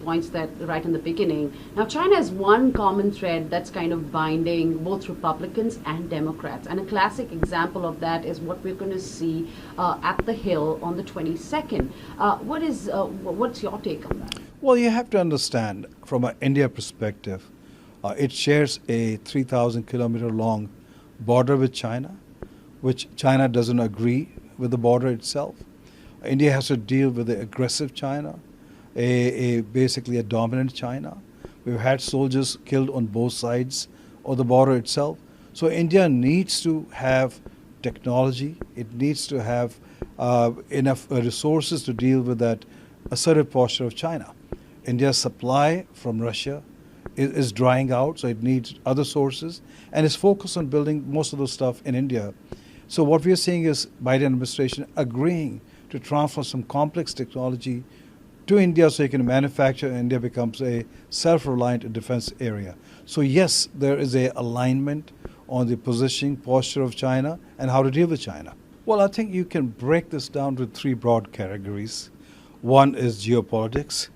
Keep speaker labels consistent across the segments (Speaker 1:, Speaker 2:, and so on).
Speaker 1: points that right in the beginning. Now, China has one common thread that's kind of binding both Republicans and Democrats. And a classic example of that is what we're going to see at the Hill on the 22nd. What's your take on that?
Speaker 2: Well, you have to understand from an India perspective, it shares a 3,000 kilometer long border with China, which China doesn't agree with the border itself. India has to deal with the aggressive China, basically a dominant China. We've had soldiers killed on both sides of the border itself. So India needs to have technology. It needs to have enough resources to deal with that assertive posture of China. India's supply from Russia is drying out, so it needs other sources, and is focused on building most of the stuff in India. So what we are seeing is Biden administration agreeing to transfer some complex technology to India so it can manufacture, and India becomes a self-reliant defense area. So yes, there is a alignment on the positioning posture of China and how to deal with China. Well, I think you can break this down to three broad categories. One is geopolitics,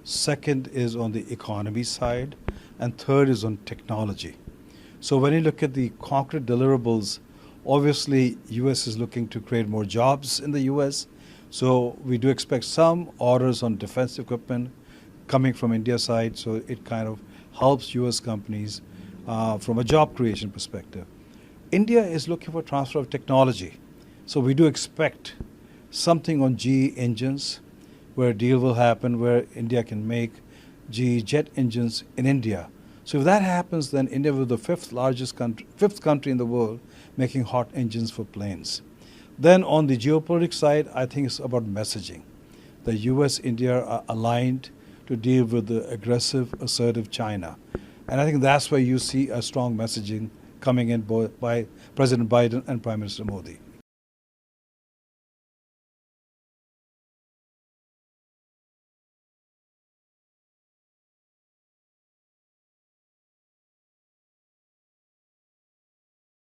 Speaker 2: second is on the economy side, and third is on technology. So when you look at the concrete deliverables, obviously U.S. is looking to create more jobs in the U.S., so we do expect some orders on defense equipment coming from India's side, so it kind of helps U.S. companies from a job creation perspective. India is looking for transfer of technology, so we do expect something on GE engines, where a deal will happen where India can make GE jet engines in India. So if that happens, then India will be the fifth country in the world making hot engines for planes. Then on the geopolitics side, I think it's about messaging. The US, India are aligned to deal with the aggressive, assertive China. And I think that's where you see a strong messaging coming in both by President Biden and Prime Minister Modi.